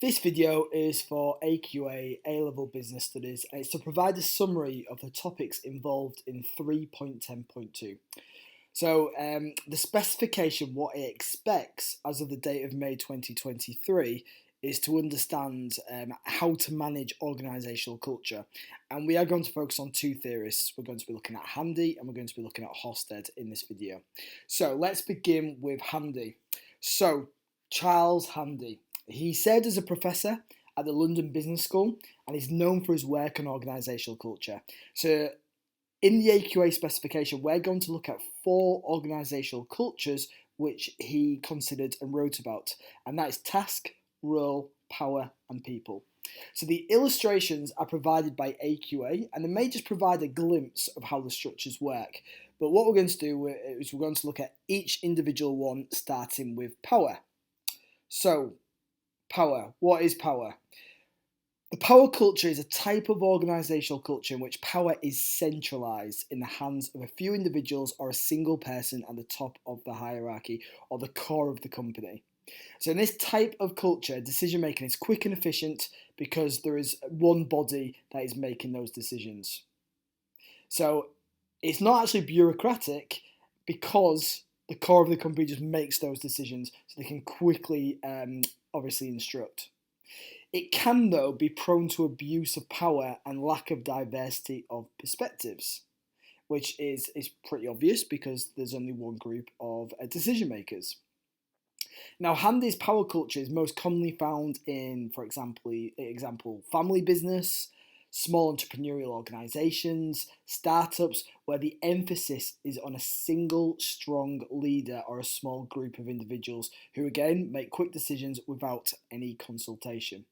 This video is for AQA A-Level Business Studies and it's to provide a summary of the topics involved in 3.10.2. So the specification, what it expects as of the date of May 2023, is to understand how to manage organisational culture. And we are going to focus on two theorists. We're going to be looking at Handy and we're going to be looking at Hofstede in this video. So let's begin with Handy. So Charles Handy. He served as a professor at the London Business School and is known for his work on organisational culture. So in the AQA specification, we're going to look at 4 organisational cultures which he considered and wrote about, and that is task, role, power and people. So the illustrations are provided by AQA and they may just provide a glimpse of how the structures work. But what we're going to do is we're going to look at each individual one, starting with power. So power. What is power? The power culture is a type of organisational culture in which power is centralised in the hands of a few individuals or a single person at the top of the hierarchy or the core of the company. So in this type of culture, decision making is quick and efficient because there is one body that is making those decisions. So it's not actually bureaucratic because the core of the company just makes those decisions so they can quickly obviously instruct. It can, though, be prone to abuse of power and lack of diversity of perspectives, which is pretty obvious because there's only one group of decision makers. Now, Handy's power culture is most commonly found in, for example, family business, small entrepreneurial organisations, startups, where the emphasis is on a single strong leader or a small group of individuals who, again, make quick decisions without any consultation.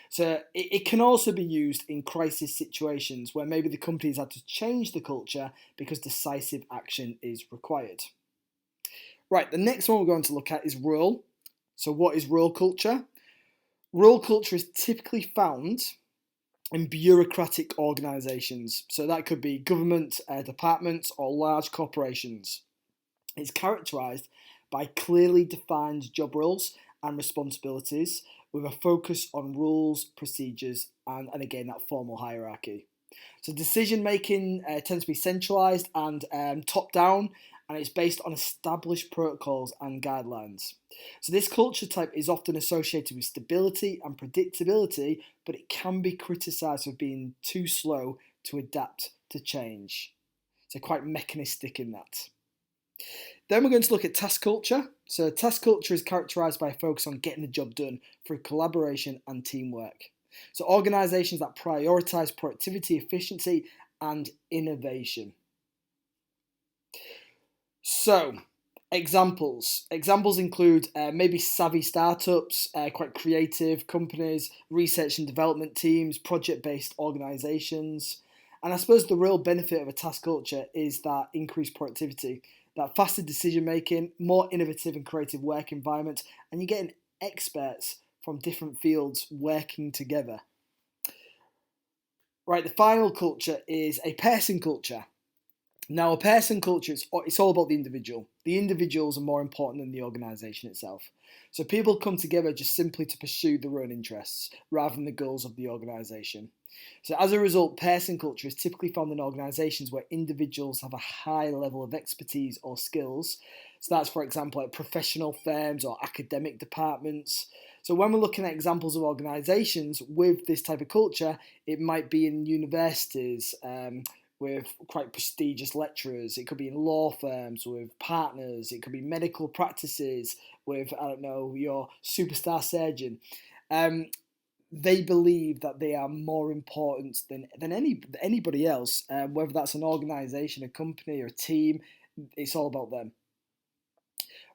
So it can also be used in crisis situations where maybe the company's had to change the culture because decisive action is required. Right, the next one we're going to look at is role. So what is role culture? Role culture is typically found in bureaucratic organisations. So that could be government departments or large corporations. It's characterised by clearly defined job roles and responsibilities with a focus on rules, procedures, and again, that formal hierarchy. So decision making tends to be centralised and top down, and it's based on established protocols and guidelines. So this culture type is often associated with stability and predictability, but it can be criticised for being too slow to adapt to change. So quite mechanistic in that. Then we're going to look at task culture. So task culture is characterised by a focus on getting the job done through collaboration and teamwork. So organisations that prioritise productivity, efficiency and innovation. So examples include maybe savvy startups, quite creative companies, research and development teams, project-based organisations. And I suppose the real benefit of a task culture is that increased productivity, that faster decision making, more innovative and creative work environment, and you're getting experts from different fields working together. Right, the final culture is a person culture. Now, a person culture, it's all about the individual. The individuals are more important than the organisation itself. So people come together just simply to pursue their own interests rather than the goals of the organisation. So as a result, person culture is typically found in organisations where individuals have a high level of expertise or skills. So that's, for example, like professional firms or academic departments. So when we're looking at examples of organisations with this type of culture, it might be in universities, with quite prestigious lecturers. It could be in law firms with partners. It could be medical practices with, I don't know, your superstar surgeon. They believe that they are more important than anybody else, whether that's an organisation, a company or a team. It's all about them.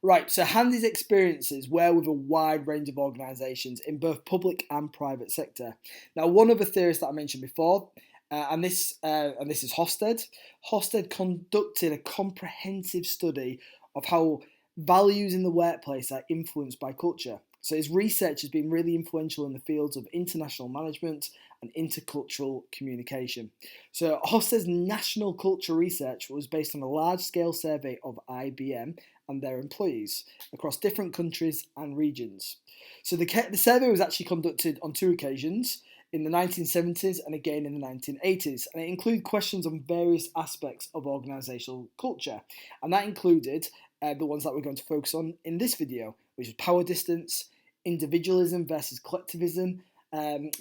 Right, so Handy's experiences were with a wide range of organisations in both public and private sector. Now, one of the theorists that I mentioned before, and this is Hofstede. Hofstede conducted a comprehensive study of how values in the workplace are influenced by culture. So his research has been really influential in the fields of international management and intercultural communication. So Hofstede's national culture research was based on a large-scale survey of IBM and their employees across different countries and regions. So the survey was actually conducted on 2 occasions, in the 1970s and again in the 1980s, and it included questions on various aspects of organisational culture, and that included the ones that we're going to focus on in this video, which is power distance, individualism versus collectivism,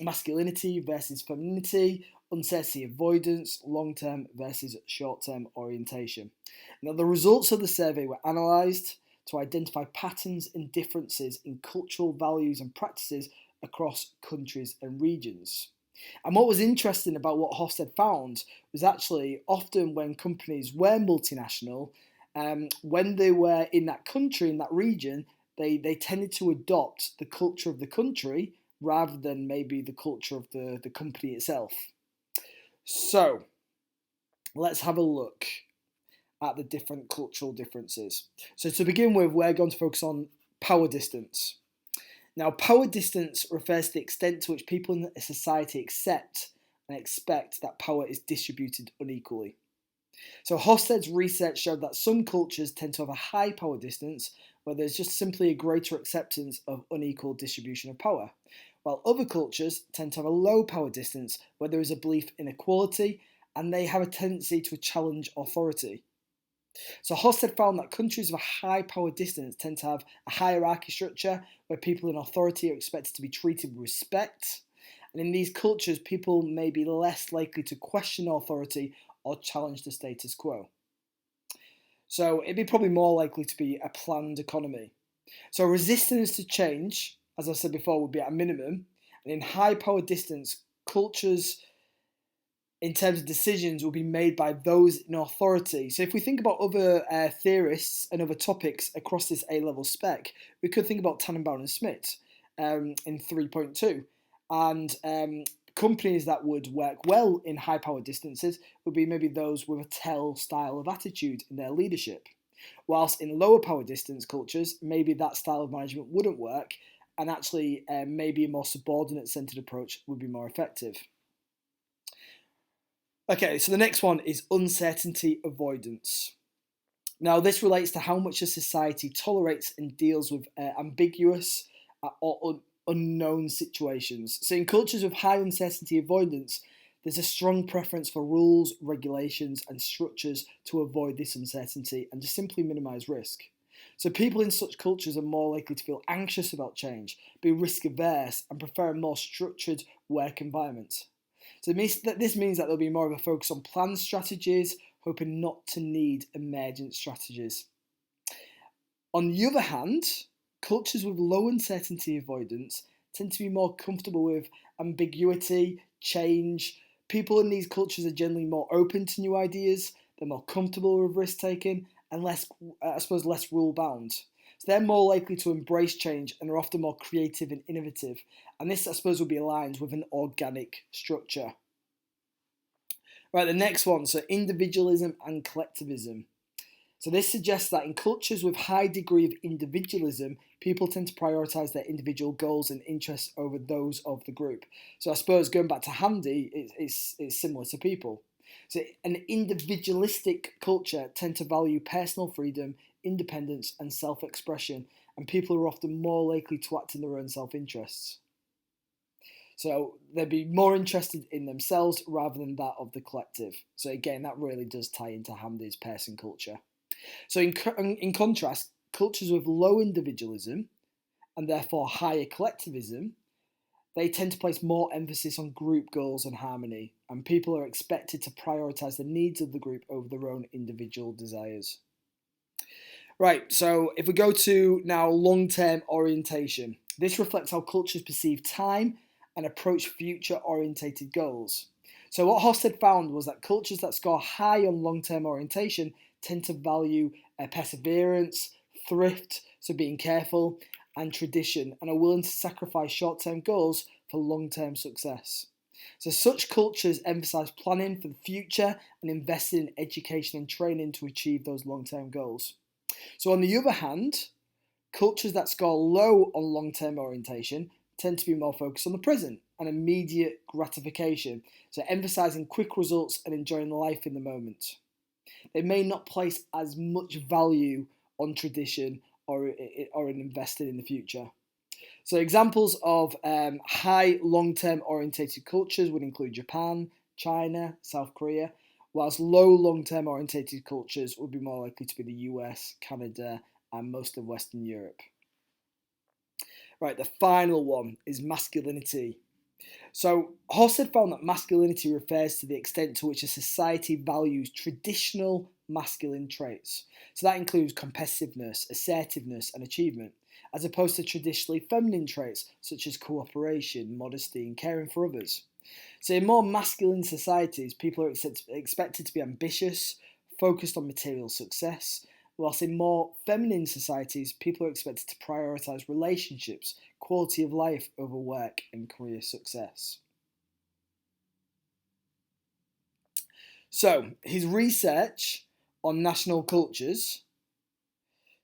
masculinity versus femininity, uncertainty avoidance, long-term versus short-term orientation. Now, the results of the survey were analysed to identify patterns and differences in cultural values and practices across countries and regions. And what was interesting about what Hofstede found was actually often when companies were multinational, when they were in that country, in that region, they tended to adopt the culture of the country rather than maybe the culture of the company itself. So, let's have a look at the different cultural differences. So to begin with, we're going to focus on power distance. Now, power distance refers to the extent to which people in a society accept and expect that power is distributed unequally. So Hofstede's research showed that some cultures tend to have a high power distance, where there's just simply a greater acceptance of unequal distribution of power, while other cultures tend to have a low power distance, where there is a belief in equality and they have a tendency to challenge authority. So Hofstede found that countries with a high power distance tend to have a hierarchy structure where people in authority are expected to be treated with respect. And in these cultures, people may be less likely to question authority or challenge the status quo. So it'd be probably more likely to be a planned economy. So resistance to change, as I said before, would be at a minimum. And in high power distance, cultures in terms of decisions will be made by those in authority. So if we think about other theorists and other topics across this A-level spec, we could think about Tannenbaum and Schmidt in 3.2. And companies that would work well in high power distances would be maybe those with a tell style of attitude in their leadership. Whilst in lower power distance cultures, maybe that style of management wouldn't work, and actually maybe a more subordinate centered approach would be more effective. Okay, so the next one is uncertainty avoidance. Now, this relates to how much a society tolerates and deals with ambiguous or unknown situations. So in cultures with high uncertainty avoidance, there's a strong preference for rules, regulations, and structures to avoid this uncertainty and to simply minimize risk. So people in such cultures are more likely to feel anxious about change, be risk averse, and prefer a more structured work environment. So this means that there'll be more of a focus on planned strategies, hoping not to need emergent strategies. On the other hand, cultures with low uncertainty avoidance tend to be more comfortable with ambiguity, change. People in these cultures are generally more open to new ideas, they're more comfortable with risk taking, and less rule bound. So they're more likely to embrace change and are often more creative and innovative. And this, I suppose, will be aligned with an organic structure. Right, the next one, so individualism and collectivism. So this suggests that in cultures with high degree of individualism, people tend to prioritise their individual goals and interests over those of the group. So I suppose going back to Handy, it's similar to people. So an individualistic culture tend to value personal freedom, independence and self-expression, and people are often more likely to act in their own self-interests. So they'd be more interested in themselves rather than that of the collective. So again, that really does tie into Handy's person culture. So in contrast, cultures with low individualism and therefore higher collectivism, they tend to place more emphasis on group goals and harmony, and people are expected to prioritise the needs of the group over their own individual desires. Right, so if we go to now long-term orientation, this reflects how cultures perceive time and approach future-orientated goals. So what Hofstede found was that cultures that score high on long-term orientation tend to value perseverance, thrift, so being careful, and tradition, and are willing to sacrifice short-term goals for long-term success. So such cultures emphasise planning for the future and investing in education and training to achieve those long-term goals. So on the other hand, cultures that score low on long-term orientation tend to be more focused on the present and immediate gratification, so emphasising quick results and enjoying life in the moment. They may not place as much value on tradition or in investing in the future. So examples of high long-term orientated cultures would include Japan, China, South Korea, whilst low long-term orientated cultures would be more likely to be the US, Canada, and most of Western Europe. Right, the final one is masculinity. So Hofstede found that masculinity refers to the extent to which a society values traditional masculine traits. So that includes competitiveness, assertiveness, and achievement, as opposed to traditionally feminine traits such as cooperation, modesty, and caring for others. So in more masculine societies, people are expected to be ambitious, focused on material success, whilst in more feminine societies, people are expected to prioritise relationships, quality of life over work, and career success. So his research on national cultures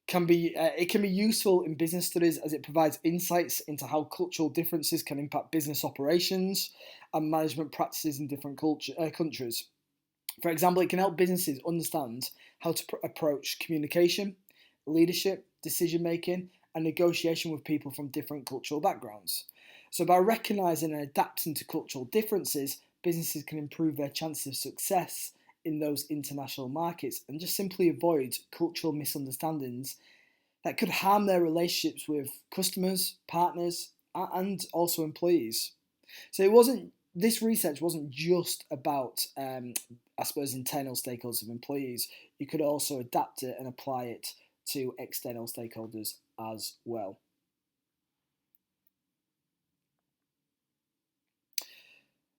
can be useful in business studies as it provides insights into how cultural differences can impact business operations and management practices in different countries. For example, it can help businesses understand how to approach communication, leadership, decision making, and negotiation with people from different cultural backgrounds. So by recognising and adapting to cultural differences, businesses can improve their chances of success in those international markets and just simply avoid cultural misunderstandings that could harm their relationships with customers, partners, and also employees. So this research wasn't just about, I suppose, internal stakeholders of employees. You could also adapt it and apply it to external stakeholders as well.